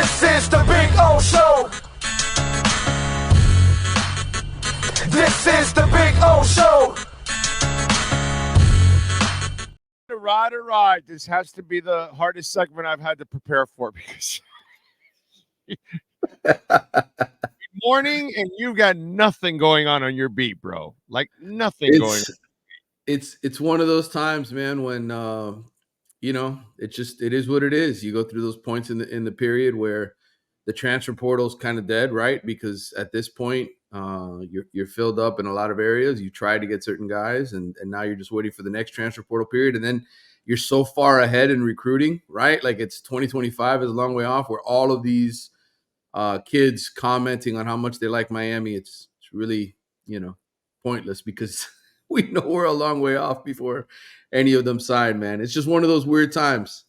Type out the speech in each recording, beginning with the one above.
This is the Big O Show. This is the Big O Show. Ride. This has to be the hardest segment I've had to prepare for because good morning, and you got nothing going on your beat, bro. Like nothing going on. It's one of those times, man, when it is what it is. You go through those points in the period where the transfer portal is kind of dead, right? Because at this point, you're filled up in a lot of areas. You try to get certain guys, and now you're just waiting for the next transfer portal period, and then you're so far ahead in recruiting, right? Like it's 2025 is a long way off, where all of these kids commenting on how much they like Miami, it's really pointless because we know we're a long way off before any of them sign, man. It's just one of those weird times.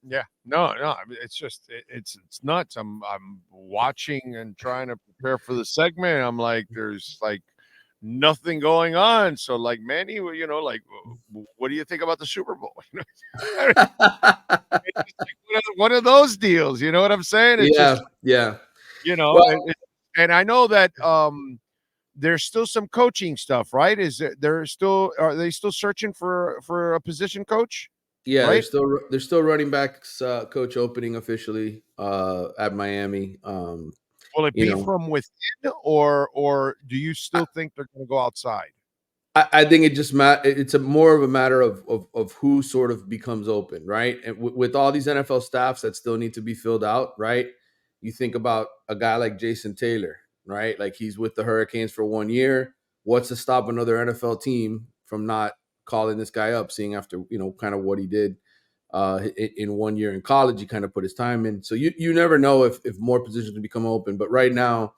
Yeah, no. I mean, it's just it's nuts. I'm watching and trying to prepare for the segment. I'm like, there's like nothing going on. So like, Manny, like, what do you think about the Super Bowl? It's like one of those deals. You know what I'm saying? It's yeah. Well, and I know that there's still some coaching stuff, right? Are they still searching for a position coach? Yeah, right? they're still running backs coach opening officially at Miami. Will it be from within, or do you still think they're going to go outside? I think it just it's more of a matter of who sort of becomes open, right? And with all these NFL staffs that still need to be filled out, right? You think about a guy like Jason Taylor, right? Like he's with the Hurricanes for 1 year. What's to stop another NFL team from not calling this guy up, seeing after kind of what he did in 1 year in college? He kind of put his time in, so you never know if more positions can become open. But right now,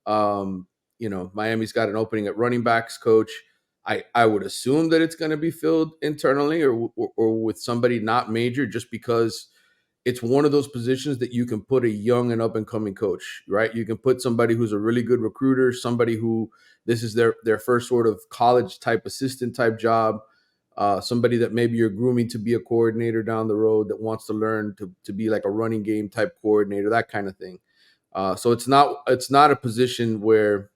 Miami's got an opening at running backs coach. I would assume that it's going to be filled internally or with somebody not major, just because it's one of those positions that you can put a young and up and coming coach, right? You can put somebody who's a really good recruiter, somebody who this is their first sort of college type assistant type job, somebody that maybe you're grooming to be a coordinator down the road that wants to learn to be like a running game type coordinator, that kind of thing. So it's not a position where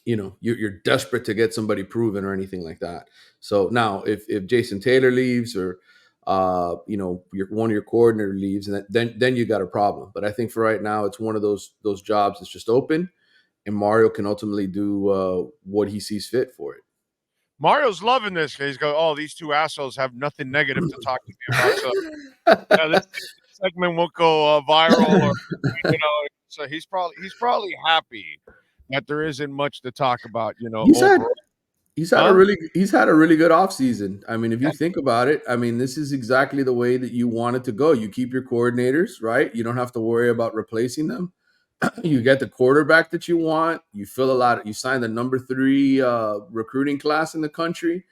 you're desperate to get somebody proven or anything like that. So now if Jason Taylor leaves or one of your coordinator leaves, and then you got a problem. But I think for right now, it's one of those jobs that's just open, and Mario can ultimately do what he sees fit for it. Mario's loving this. He's going, oh, these two assholes have nothing negative to talk to me about. So this segment won't go viral, or So he's probably happy that there isn't much to talk about. He's had a really good offseason. I mean, if you think about it, I mean, this is exactly the way that you want it to go. You keep your coordinators, right? You don't have to worry about replacing them. You get the quarterback that you want. You you sign the number 3 recruiting class in the country.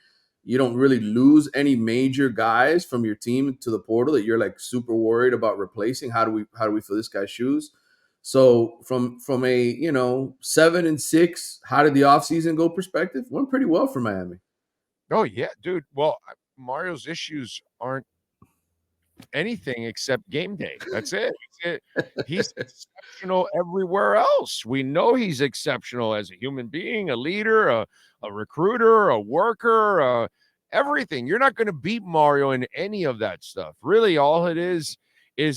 You don't really lose any major guys from your team to the portal that you're like super worried about replacing. How do we fill this guy's shoes? So from a 7-6, how did the offseason go perspective? Went pretty well for Miami. Oh yeah, dude. Well, Mario's issues aren't anything except game day. That's it. He's exceptional everywhere else. We know he's exceptional as a human being, a leader, a recruiter, a worker, everything. You're not going to beat Mario in any of that stuff. Really, all it is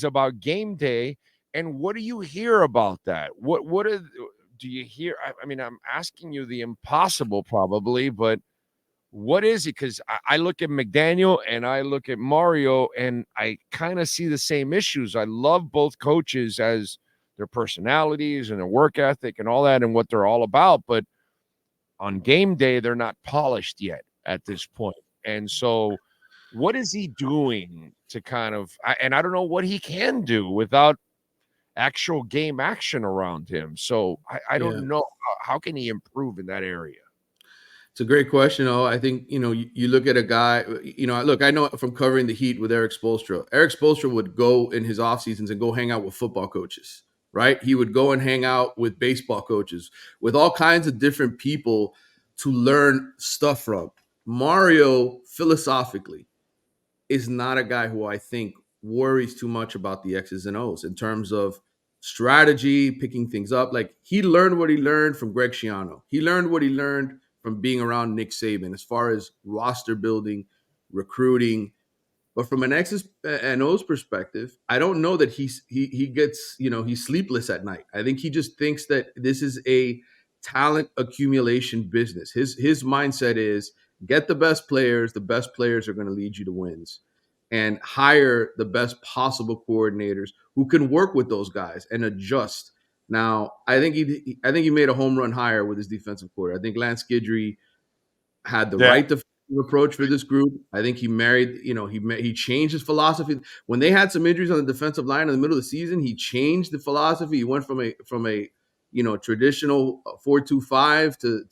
about game day. And what do you hear about that? Do you hear? I mean, I'm asking you the impossible probably, but what is it? Because I look at McDaniel and I look at Mario and I kind of see the same issues. I love both coaches as their personalities and their work ethic and all that and what they're all about. But on game day, they're not polished yet at this point. And so what is he doing to kind of, and I don't know what he can do without actual game action around him. So I don't know. How can he improve in that area? It's a great question. I think, you look at a guy, look, I know from covering the Heat with Eric Spoelstra. Eric Spoelstra would go in his off seasons and go hang out with football coaches, right? He would go and hang out with baseball coaches, with all kinds of different people to learn stuff from. Mario, philosophically, is not a guy who I think worries too much about the X's and O's in terms of strategy, picking things up. Like he learned what he learned from Greg Schiano. He learned what he learned from being around Nick Saban as far as roster building, recruiting. But from an X's and O's perspective, I don't know that he gets, he's sleepless at night. I think he just thinks that this is a talent accumulation business. His mindset is get the best players. The best players are going to lead you to wins, and hire the best possible coordinators who can work with those guys and adjust. Now, I think he made a home run hire with his defensive coordinator. I think Lance Guidry had the Yeah. right defensive approach for this group. I think he married, he changed his philosophy. When they had some injuries on the defensive line in the middle of the season, he changed the philosophy. He went from a traditional 4-2-5 to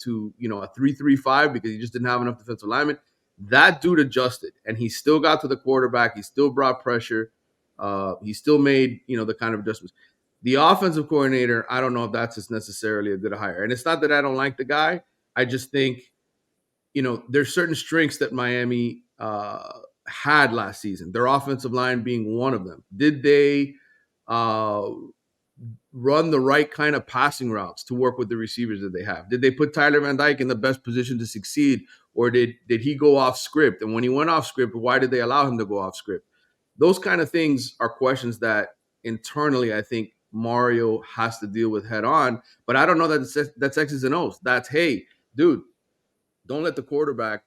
a 3-3-5 because he just didn't have enough defensive linemen. That dude adjusted, and he still got to the quarterback. He still brought pressure. He still made the kind of adjustments. The offensive coordinator, I don't know if that's just necessarily a good hire. And it's not that I don't like the guy. I just think there's certain strengths that Miami had last season, their offensive line being one of them. Did they run the right kind of passing routes to work with the receivers that they have? Did they put Tyler Van Dyke in the best position to succeed, or did he go off script? And when he went off script, why did they allow him to go off script? Those kind of things are questions that internally I think Mario has to deal with head on. But I don't know that that's X's and O's. That's, hey, dude, don't let the quarterback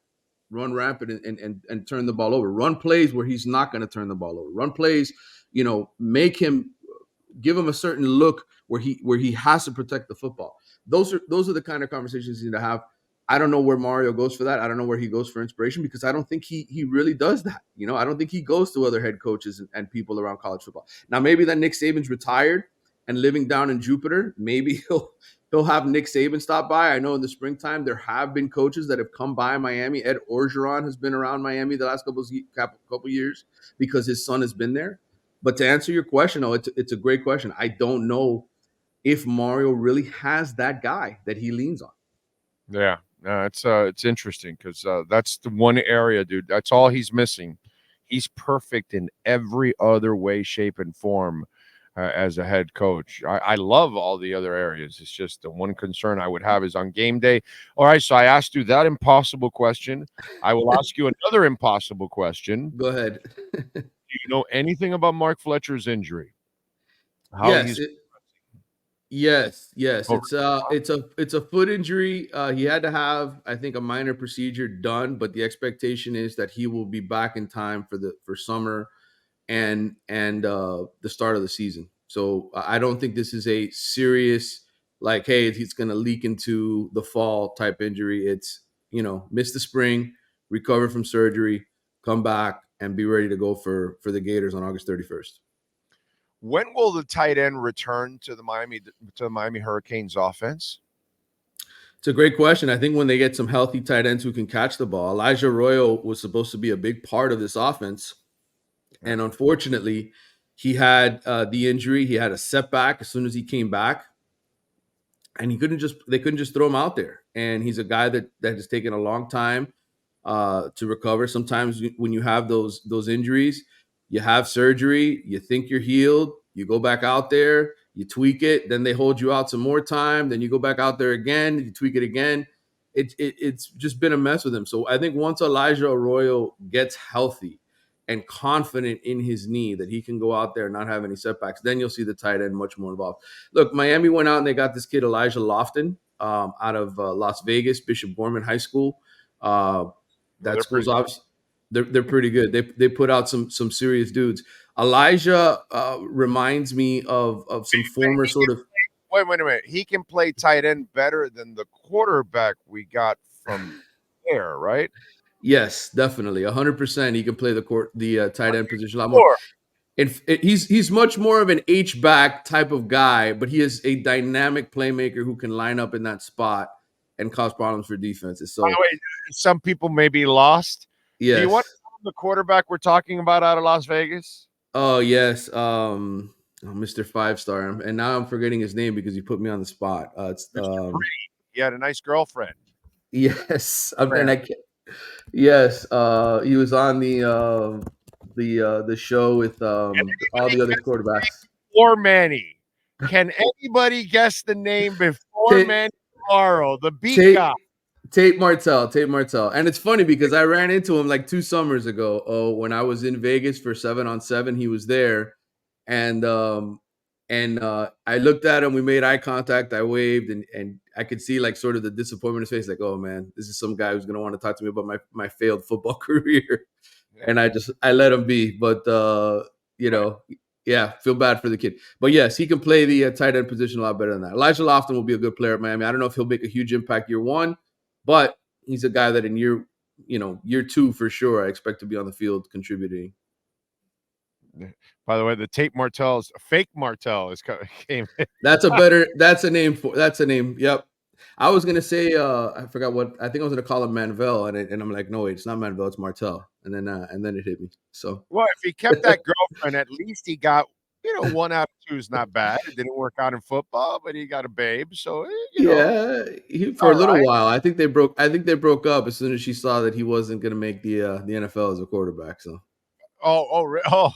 run rampant and turn the ball over. Run plays where he's not going to turn the ball over. Run plays, make him, give him a certain look where he has to protect the football. Those are the kind of conversations you need to have. I don't know where Mario goes for that. I don't know where he goes for inspiration, because I don't think he really does that. I don't think he goes to other head coaches and people around college football. Now, maybe that Nick Saban's retired and living down in Jupiter, maybe he'll have Nick Saban stop by. I know in the springtime there have been coaches that have come by Miami. Ed Orgeron has been around Miami the last couple years because his son has been there. But to answer your question, it's a great question. I don't know if Mario really has that guy that he leans on. Yeah, it's interesting because that's the one area, dude. That's all he's missing. He's perfect in every other way, shape, and form as a head coach. I love all the other areas. It's just the one concern I would have is on game day. All right, so I asked you that impossible question. I will ask you another impossible question. Go ahead. Do you know anything about Mark Fletcher's injury? Yes. Oh, It's a foot injury. He had to have, I think, a minor procedure done, but the expectation is that he will be back in time for summer and the start of the season. So I don't think this is a serious, like, hey, he's going to leak into the fall type injury. It's, miss the spring, recover from surgery, come back, and be ready to go for the Gators on August 31st. when will the tight end return to the Miami Hurricanes offense? It's a great question. I think when they get some healthy tight ends who can catch the ball. Elijah Arroyo was supposed to be a big part of this offense. And unfortunately, he had the injury. He had a setback as soon as he came back. And they couldn't just throw him out there. And he's a guy that has taken a long time to recover. Sometimes when you have those injuries, you have surgery, you think you're healed, you go back out there, you tweak it, then they hold you out some more time, then you go back out there again, you tweak it again. It's just been a mess with him. So I think once Elijah Arroyo gets healthy and confident in his knee that he can go out there and not have any setbacks, then you'll see the tight end much more involved. Look, Miami went out and they got this kid Elijah Lofton out of Las Vegas, Bishop Gorman High School. That school's obviously they're pretty good. They put out some serious dudes. Elijah reminds me of some former sort of. Wait a minute. He can play tight end better than the quarterback we got from there, right? Yes, definitely, 100%. He can play the tight end position a lot more. He's much more of an H-back type of guy, but he is a dynamic playmaker who can line up in that spot and cause problems for defenses. So, by the way, some people may be lost. Yes. Do you want to know the quarterback we're talking about out of Las Vegas? Oh, yes. Mr. 5-star. And now I'm forgetting his name because you put me on the spot. It's he had a nice girlfriend. Yes. Yes. He was on the the show with all the other quarterbacks. Or Manny. Can anybody guess the name before Tate, Manny Navarro, the beat Tate, guy? Tate Martell. And it's funny because I ran into him like 2 summers ago. When I was in Vegas for 7-on-7, he was there. And I looked at him, we made eye contact, I waved, and I could see like sort of the disappointment in his face, like, oh man, this is some guy who's gonna want to talk to me about my failed football career. And I let him be. But yeah, feel bad for the kid. But yes, he can play the tight end position a lot better than that. Elijah Lofton will be a good player at Miami. I don't know if he'll make a huge impact year 1, but he's a guy that in year 2 for sure, I expect to be on the field contributing. By the way, the Tate Martell's fake Martell came. That's a name. Yep. I was gonna say I forgot what I think I was gonna call him Manvel, and I'm like, no wait, it's not Manvel, it's Martell. And then it hit me. So Well, if he kept that girlfriend, at least he got 1 out of 2 is not bad. It didn't work out in football, but he got a babe. So for a little while. I think they broke up as soon as she saw that he wasn't gonna make the NFL as a quarterback. So okay.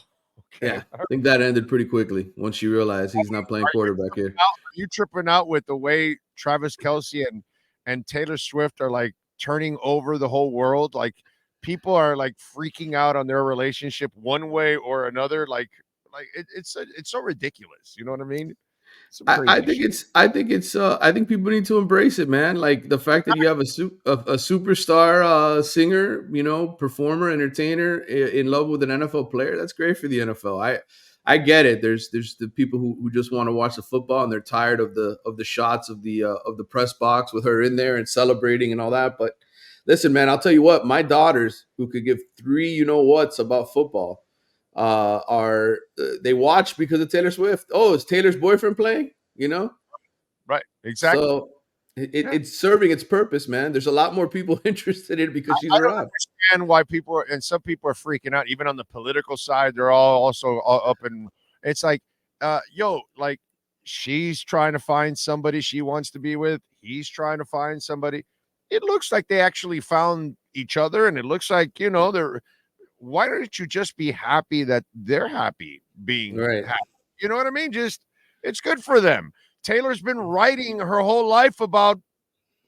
Yeah, I think that ended pretty quickly once she realized he's not playing quarterback here. Are you tripping out with the way Travis Kelce and Taylor Swift are like turning over the whole world? Like people are like freaking out on their relationship one way or another. Like it's so ridiculous. You know what I mean? I think people need to embrace it, man. Like the fact that you have a superstar singer, performer, entertainer in love with an NFL player, that's great for the NFL. I get it. There's the people who just want to watch the football and they're tired of the shots of the press box with her in there and celebrating and all that. But listen, man, I'll tell you what, my daughters who could give 3 whats about football they watch because of Taylor Swift. Oh, is Taylor's boyfriend playing? Right, exactly. So it's serving its purpose, man. There's a lot more people interested in it because she's I don't around. understand why some people are freaking out. Even on the political side, they're all also up and it's like, like she's trying to find somebody she wants to be with. He's trying to find somebody. It looks like they actually found each other, and it looks like they're. Why don't you just be happy that they're happy being right. happy? You know what I mean? Just it's good for them. Taylor's been writing her whole life about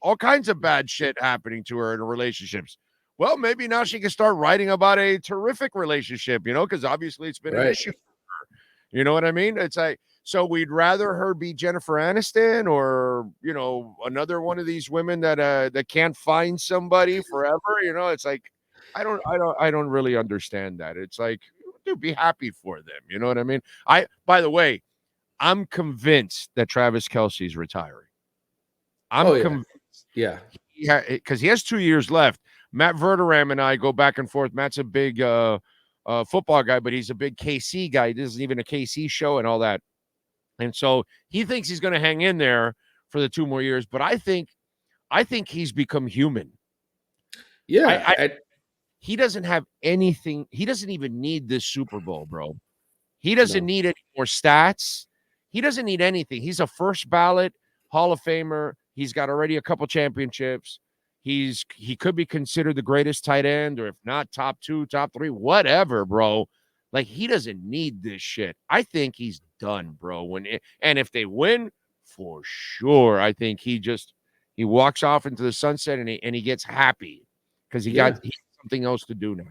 all kinds of bad shit happening to her in relationships. Well, maybe now she can start writing about a terrific relationship, because obviously it's been an issue for her. You know what I mean? It's like, so we'd rather her be Jennifer Aniston or, another one of these women that can't find somebody forever. It's like, I don't really understand that. It's like, dude, be happy for them. You know what I mean? By the way, I'm convinced that Travis Kelce's retiring. I'm convinced. Yeah. Because he has 2 years left. Matt Verderame and I go back and forth. Matt's a big football guy, but he's a big KC guy. This isn't even a KC show and all that. And so he thinks he's going to hang in there for the 2 more years. But I think he's become human. Yeah. He doesn't have anything. He doesn't even need this Super Bowl, bro. He doesn't need any more stats. He doesn't need anything. He's a first ballot Hall of Famer. He's got already a couple championships. He could be considered the greatest tight end, or if not, top 2, top 3, whatever, bro. Like, he doesn't need this shit. I think he's done, bro. And if they win, for sure, I think he walks off into the sunset and he gets happy because he got something else to do now.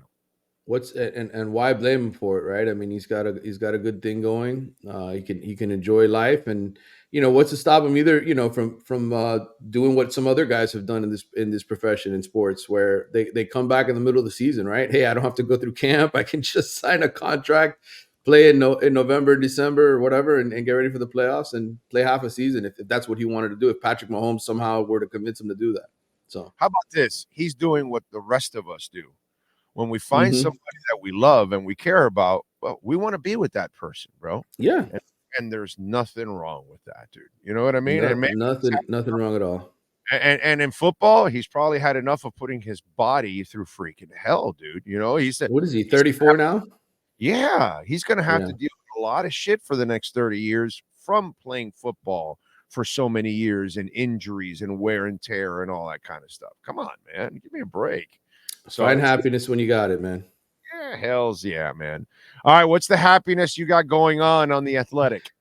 And why blame him for it, right? I mean, he's got a good thing going. He can enjoy life, and what's to stop him either, from doing what some other guys have done in this profession in sports, where they come back in the middle of the season, right? Hey, I don't have to go through camp. I can just sign a contract, play in November, December, or whatever, and get ready for the playoffs and play half a season if that's what he wanted to do. If Patrick Mahomes somehow were to convince him to do that. So how about this? He's doing what the rest of us do. When we find somebody that we love and we care about, well, we want to be with that person, bro. Yeah. And there's nothing wrong with that, dude. You know what I mean? Nothing wrong at all. And in football, he's probably had enough of putting his body through freaking hell, dude. What is he, 34 now? Yeah. He's going to have to deal with a lot of shit for the next 30 years from playing football for so many years and injuries and wear and tear and all that kind of stuff. Come on, man. Give me a break. So find happiness when you got it, man. Hells yeah, man. All right, what's the happiness you got going on The Athletic?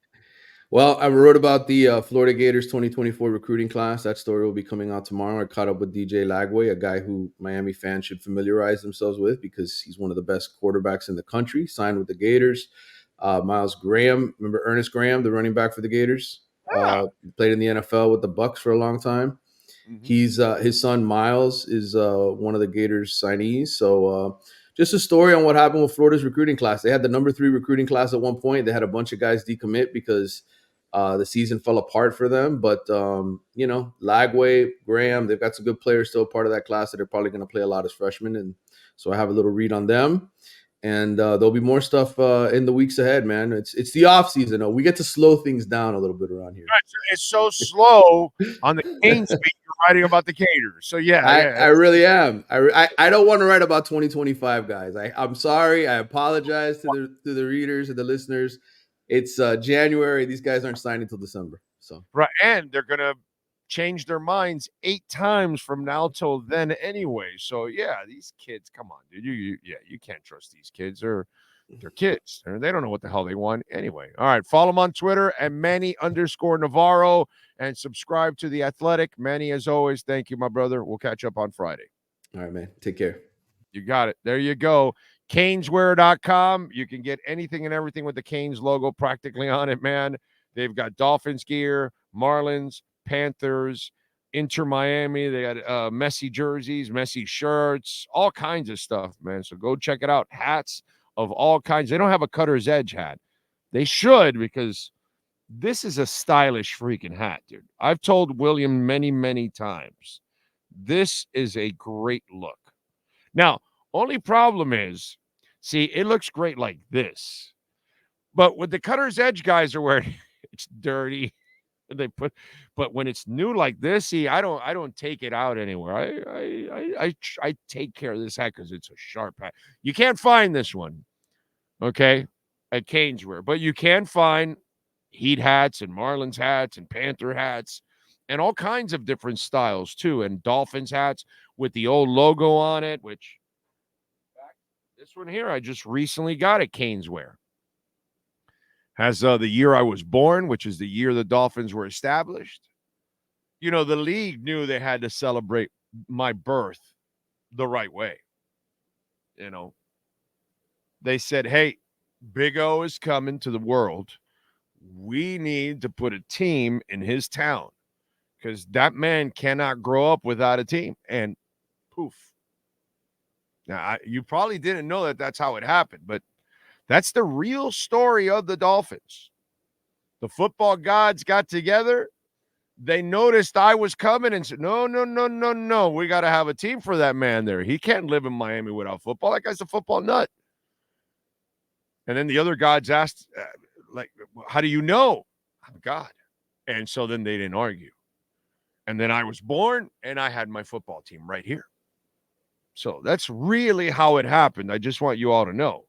Well, I wrote about the Florida Gators 2024 recruiting class. That story will be coming out tomorrow. I caught up with DJ Lagway, a guy who Miami fans should familiarize themselves with because he's one of the best quarterbacks in the country, signed with the Gators. Miles Graham, remember Ernest Graham, the running back for the Gators? Played in the NFL with the Bucks for a long time. Mm-hmm. He's his son Miles is one of the Gators signees. So just a story on what happened with Florida's recruiting class. They had the number 3 recruiting class at one point. They had a bunch of guys decommit because the season fell apart for them. But, Lagway, Graham, they've got some good players still part of that class that are probably going to play a lot as freshmen. And so I have a little read on them. And there'll be more stuff in the weeks ahead, man. It's the off season. We get to slow things down a little bit around here. It's so slow on the Canes beat. You're writing about the Gators, so I really am. I don't want to write about 2025, guys. I'm sorry. I apologize to the readers and the listeners. It's January. These guys aren't signing until December. So right, and they're gonna change their minds 8 times from now till then anyway. So yeah, these kids, come on, dude. You can't trust these kids. They're kids. They don't know what the hell they want anyway. All right, follow them on Twitter at Manny_Navarro and subscribe to The Athletic. Manny, as always, thank you, my brother. We'll catch up on Friday. All right, man. Take care. You got it. There you go. Caneswear.com. You can get anything and everything with the Canes logo practically on it, man. They've got Dolphins gear, Marlins, Panthers, Inter Miami. They got Messi jerseys, Messi shirts, all kinds of stuff, man. So go check it out. Hats of all kinds. They don't have a Cutter's Edge hat. They should, because this is a stylish freaking hat, dude. I've told William many, many times, this is a great look. Now, only problem is, see, it looks great like this. But what the Cutter's Edge guys are wearing, it's dirty. But when it's new like this, see, I don't take it out anywhere. I take care of this hat because it's a sharp hat. You can't find this one, okay, at Caneswear, but you can find Heat hats and Marlins hats and Panther hats and all kinds of different styles too, and Dolphins hats with the old logo on it. Which this one here, I just recently got at Caneswear. Has the year I was born, which is the year the Dolphins were established. You know, the league knew they had to celebrate my birth the right way. You know, they said, hey, Big O is coming to the world. We need to put a team in his town because that man cannot grow up without a team. And poof. Now, you probably didn't know that that's how it happened, but that's the real story of the Dolphins. The football gods got together. They noticed I was coming and said, no. We got to have a team for that man there. He can't live in Miami without football. That guy's a football nut. And then the other gods asked, how do you know? I'm God. And so then they didn't argue. And then I was born and I had my football team right here. So that's really how it happened. I just want you all to know.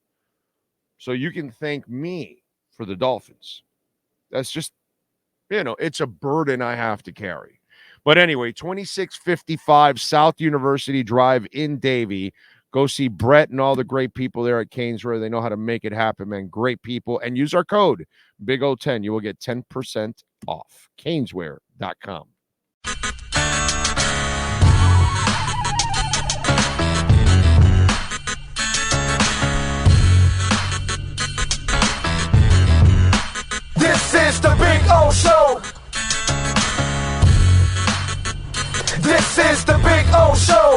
So you can thank me for the Dolphins. That's just, it's a burden I have to carry. But anyway, 2655 South University Drive in Davie. Go see Brett and all the great people there at Caneswear. They know how to make it happen, man. Great people. And use our code, BIG-O10. You will get 10% off. Caneswear.com. This is the Big O Show. This is the Big O Show.